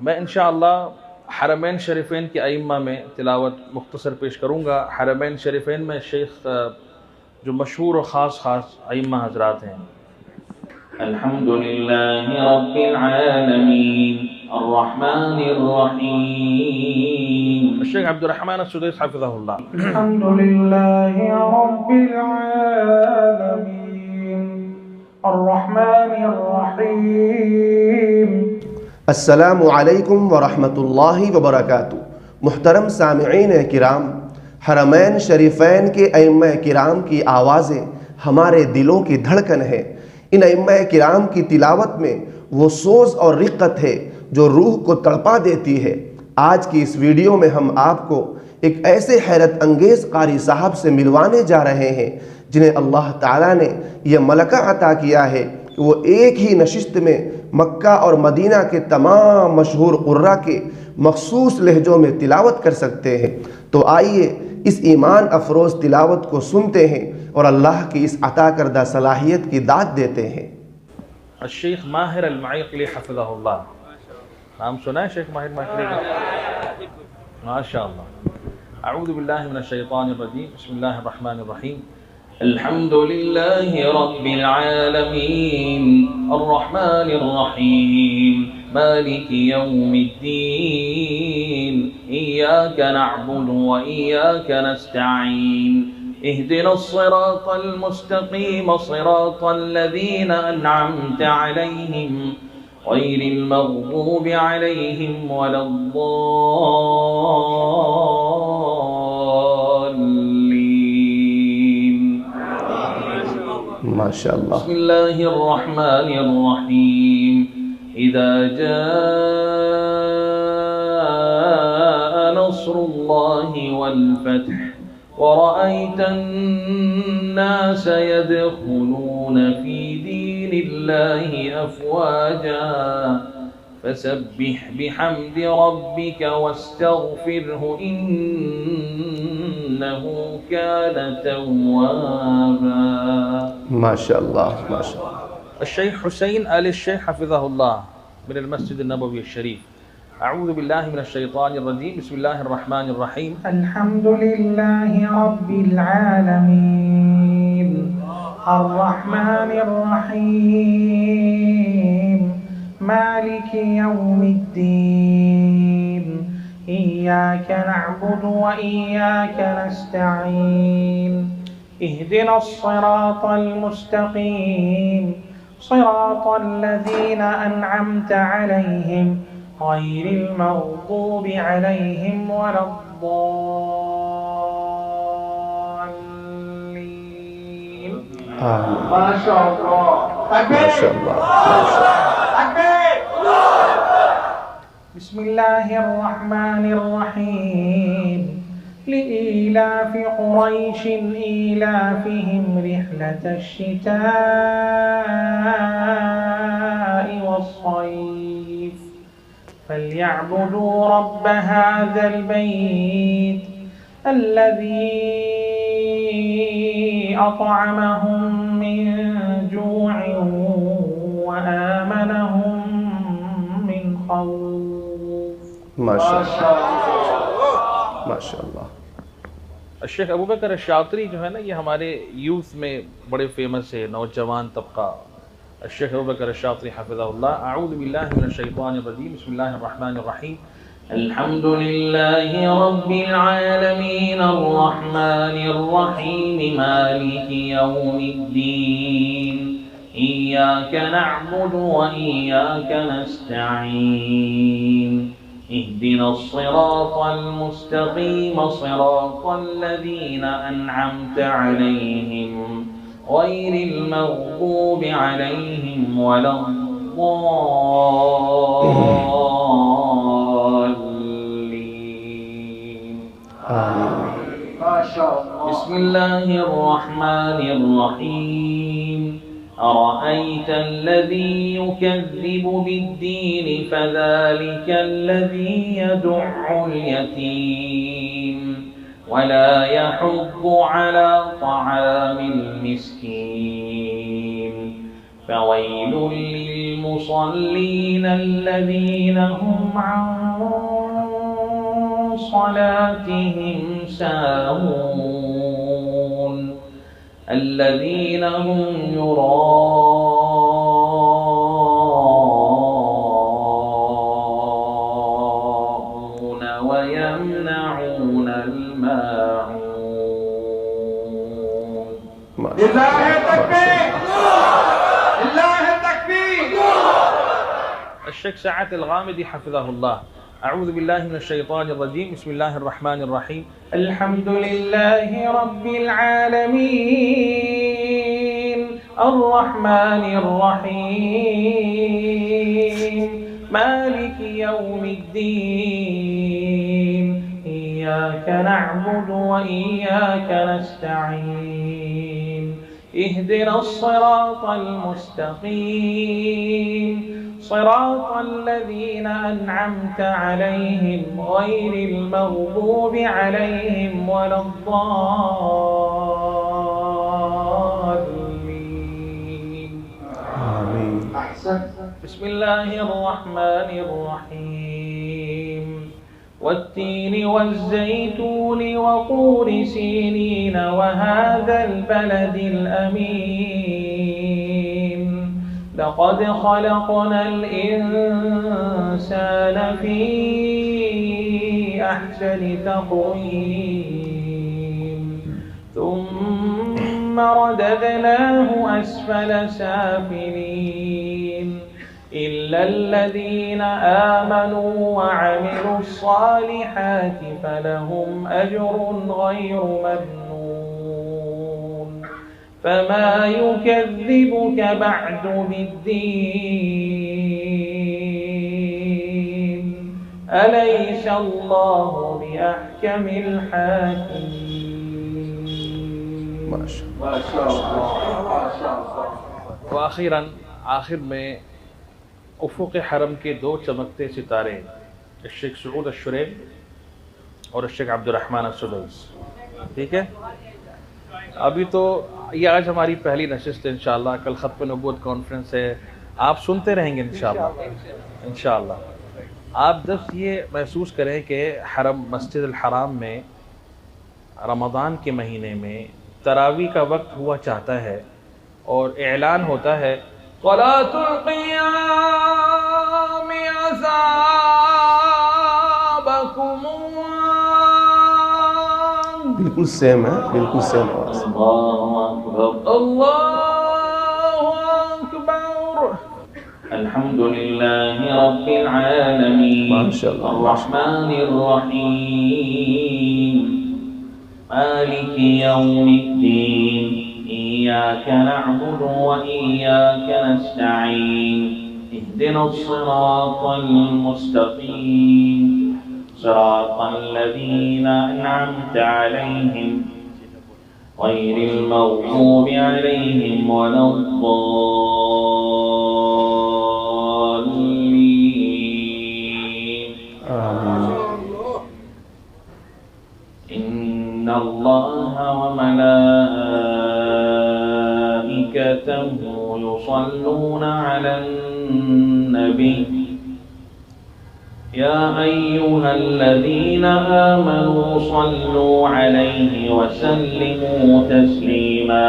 मैं इंशाअल्लाह हरमैन शरीफैन के अइम्मा में तिलावत मुख्तसर पेश करूँगा। हरमैन शरीफैन में शेख जो मशहूर और ख़ास अइम्मा हज़रात हैं। अल्हम्दुलिल्लाहि रब्बिल आलमीन अर्रहमानिर रहीम। शेख अब्दुर्रहमान अस्सुदैस हफ़िज़हुल्लाह। अल्हम्दुलिल्लाहि रब्बिल आलमीन अर्रहमानिर रहीम। अस्सलामु अलैकुम वरहमतुल्लाहि वबरकातुहू। मुहतरम सामिईन किराम, हरमैन शरीफैन के अइम्मा किराम की आवाज़ें हमारे दिलों की धड़कन है। इन अइम्मा किराम की तिलावत में वो सोज़ और रिक़्क़त है जो रूह को तड़पा देती है। आज की इस वीडियो में हम आपको एक ऐसे हैरत अंगेज़ कारी साहब से मिलवाने जा रहे हैं जिन्हें अल्लाह ताला ने यह मलका अता किया है कि वो एक ही नशिस्त में मक्का और मदीना के तमाम मशहूर क़ुर्रा के मखसूस लहजों में तिलावत कर सकते हैं। तो आइए इस ईमान अफरोज़ तिलावत को सुनते हैं और अल्लाह की इस अता करदा सलाहियत की दाद देते हैं। शेख माहिर अल-मुइक़ली हफ़िज़हुल्लाह। नाम सुना है शेख माहिर मुइक़ली का? माशाअल्लाह। अऊज़ु बिल्लाहि मिनश शैतानिर रजीम। बिस्मिल्लाहिर रहमानिर रहीम। अल्हम्दुलिल्लाहि रब्बिल आलमीन अर्रहमानिर रहीम मालिकि यौमिद्दीन इय्याका नअबुदु व इय्याका नस्तईन इहदिनस सिरातल मुस्तक़ीम सिरातल लज़ीना अनअमत अलैहिम गैरिल मग़दूबि अलैहिम वलद्दाल्लीन। माशाअल्लाह। बिस्मिल्लाहिर रहमानिर रहीम। इज़ा जाअ नस्रुल्लाहि वल फ़त्ह वरअयत अन्नास यदखुलून फ़ी दीनिल्लाहि अफ़वाजा फसब्बिह बिहम्दि रब्बिक वस्तग़फ़िरहु इन्नहु कान तव्वाबा। माशाअल्लाह माशाअल्लाह। शेख हुसैन आल शेख हफ़िज़हुल्लाह मिनल मस्जिद नबवी शरीफ। अऊज़ु बिल्लाहि मिनश शैतानिर रजीम। बिस्मिल्लाहिर रहमानिर रहीम। अल्हम्दुलिल्लाहि रब्बिल आलमीन अर्रहमानिर रहीम मालिकि यौमिद्दीन इय्याका नअबुदु व इय्याका नस्तईन इहदिनस सिरातल मुस्तक़ीम सिरातल लज़ीना अनअमत अलैहिम गैरिल मग़दूबि अलैहिम वलद्दाल्लीन। माशाअल्लाह माशाअल्लाह। बिस्मिल्लाहिर रहमानिर रहीम। लिईलाफ़ि क़ुरैशिन ईलाफ़िहिम रिह्लतश शिताइ वस्सैफ़ फल्यअबुदू रब्ब हाज़ल बैत अल्लज़ी अतअमहुम मिन जूअइन व आमनहुम मिन खौफ। माशाअल्लाह माशाअल्लाह। शेख अबू बकर शातिरी जो है ना, ये हमारे यूथ में बड़े फेमस है, नौजवान तबका। शेख अबू बकर शातिरी हफ़िज़हुल्लाह। अऊज़ु बिल्लाहि मिनश शैतानिर रजीम। बिस्मिल्लाहिर रहमानिर रहीम। अल्हम्दुलिल्लाहि रब्बिल आलमीन अर्रहमानिर रहीम मालिकि यौमिद्दीन इय्याका नअबुदु व इय्याका नस्तईन इहदिनस सिरातल मुस्तक़ीम सिरातल लज़ीना अनअमत अलैहिम गैरिल मग़दूबि अलैहिम वलद्दाल्लीन। बिस्मिल्लाहिर रहमानिर रहीम। अरअयत अल्लज़ी युकज़्ज़िबु बिद्दीन फ़ज़ालिका अल्लज़ी यदु'उल यतीम वला यहुद्दु अला तआमिल मिस्कीन फ़वैलुल लिल للمصلين الذين هم عن صلاتهم ساهون الذين هم يراءون ويمنعون الماعون. لله التكبير، لله التكبير. الشيخ سعد الغامدي حفظه الله. أعوذ بالله من الشيطان الرجيم. بسم الله الرحمن الرحيم. الحمد لله رب العالمين الرحمن الرحيم مالك يوم الدين إياك نعبد وإياك نستعين اهدنا الصراط المستقيم صراط الذين أنعمت عليهم غير المغضوب عليهم ولا الضالين. آمين. بسم الله الرحمن الرحيم. والتين والزيتون وطور سينين وهذا البلد الأمين لقد خلقنا الإنسان في أحسن تقويم ثم رددناه أسفل سافلين إلا الذين آمنوا وعملوا الصالحات فلهم أجر غير ممنون فما يكذبك بعد بالدين أليس الله بأحكم الحاكمين. ما شاء الله. वआखिरन आखिर में उफ़ुक़ हरम के दो चमकते सितारे शेख सऊद अश-शुरैम और शेख अब्दुर्रहमान अस-सुदैस। ठीक है, अभी तो ये आज हमारी पहली नशिस्त है इंशाअल्लाह। कल ख़त्म नबूवत कॉन्फ्रेंस है, आप सुनते रहेंगे इंशाअल्लाह। आप बस ये महसूस करें कि हरम मस्जिद अल हराम में रमज़ान के महीने में तरावी का वक्त हुआ चाहता है और ऐलान होता है क़लातुल क़ियाम अज़ाबकुम। बिल्कुल सेम है, बिल्कुल सेम आवाज़। अल्लाहु अकबर। अल्हम्दुलिल्लाहि रब्बिल आलमीन माशाअल्लाह। अर्रहमानिर रहीम मालिकि यौमिद्दीन इय्याक नअबुदु व इय्याक नस्तईन इहदिनस सिरातल मुस्तक़ीम सिरातल लज़ीना अनअमता अलैहिम गैरिल मग़ज़ूबि अलैहिम वलद्दाल्लीन। इन्नल्लाह व मलाइकतहु युصल्लूना अलन नबी या अय्युहल्लज़ीना आमनू सल्लू अलैहि वसल्लिमू तस्लीमा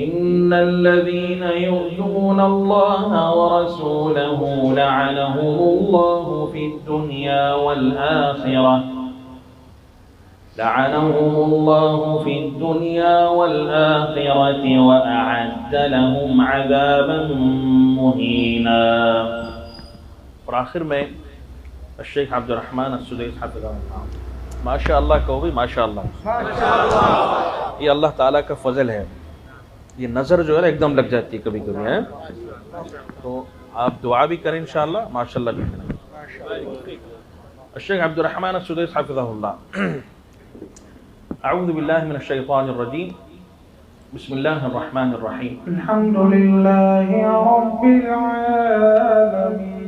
इन्नल्लज़ीना यु'ज़ूना अल्लाह व रसूलहु लअनहुमुल्लाहु फिद्दुन्या वल आखिरह लअनहुमुल्लाहु फिद्दुन्या वल आखिरह व अअद्द लहुम अज़ाबन मुहीना। और आखिर में शेख अब्दुर्रहमान अस-सुदैस हफ़िज़हुल्लाह। माशाअल्लाह कहो भी माशाअल्लाह। ये अल्लाह ताला का फ़ज़ल है। ये नज़र जो है ना एकदम लग जाती है कभी कभी है, तो आप दुआ भी करें इंशाअल्लाह, माशाअल्लाह भी करें। शेख अब्दुर्रहमान अस-सुदैस हफ़िज़हुल्लाह। अऊज़ु बिल्लाहि मिनश शैतानिर रजीम। बिस्मिल्लाहिर रहमानिर रहीम। अल्हम्दुलिल्लाहि रब्बिल आलमीन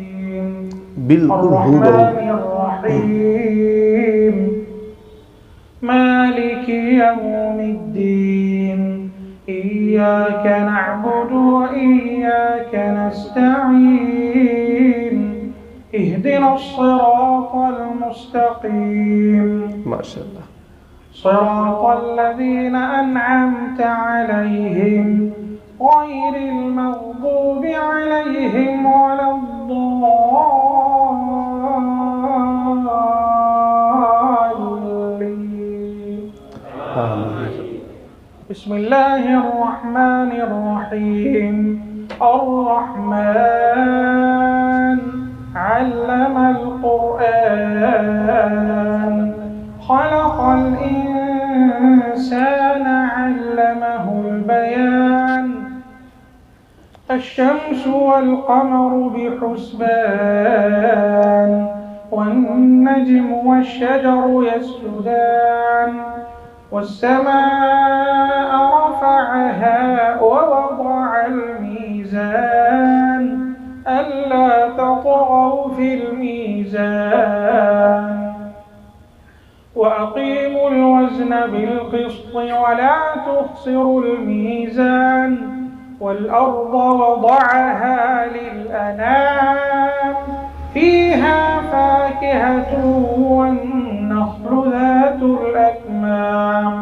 बिल्कुल अर्रहमानिर रहीम मालिकि यौमिद्दीन إياك نعبد وإياك نستعين اهدنا الصراط المستقيم माशाअल्लाह। صراط الذين أنعمت عليهم غير المغضوب عليهم ولا الضالين आमीन। بسم الله الرحمن الرحيم الرحمن علم القرآن خلق الإنسان علمه البيان الشمس والقمر بحسبان والنجم والشجر يسجدان والسماء رفعها ووضع الميزان ألا تطغوا في الميزان وأقيموا الوزن بالقسط ولا تخسروا الميزان والأرض وضعها للأنام فيها فاكهة والنخل ذات الأكمام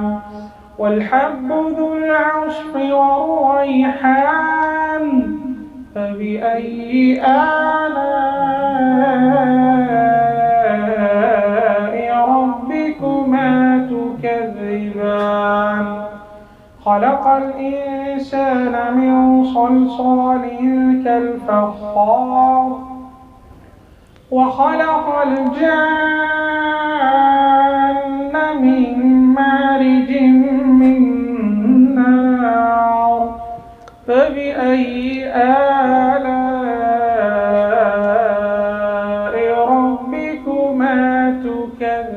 والحب ذو العصف والريحان فبأي آلاء ربكما تكذبان خلق الإنسان من صلصال كالفخار وخلق الجان من مارج من نار فبأي آلاء ربكما تكذبان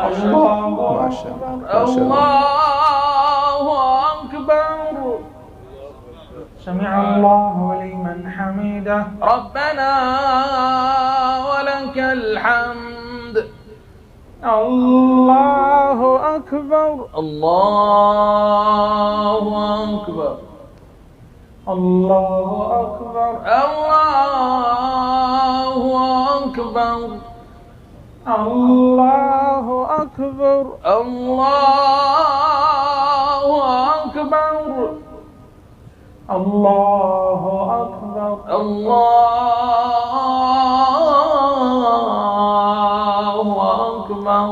الله माशाअल्लाह أكبر الله أكبر سمع الله لمن حمده ربنا ولك الحمد الله أكبر الله أكبر الله أكبر الله أكبر الله أكبر الله أكبر الله أكبر الله أكبر.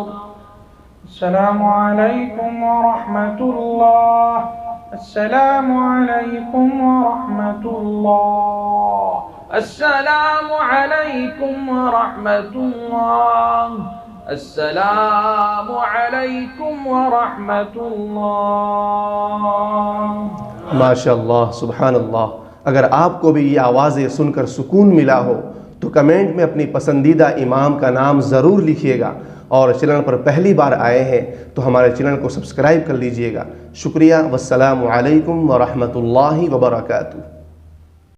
السلام عليكم ورحمة الله. السلام عليكم ورحمة الله. السلام عليكم ورحمة الله. السلام عليكم ورحمة الله. माशाअल्लाह सुब्हानअल्लाह। अगर आपको भी ये आवाज़ें सुनकर सुकून मिला हो तो कमेंट में अपनी पसंदीदा इमाम का नाम ज़रूर लिखिएगा, और चैनल पर पहली बार आए हैं तो हमारे चैनल को सब्सक्राइब कर लीजिएगा। शुक्रिया। वस्सलामु अलैकुम व रहमतुल्लाहि व बरकातुहू।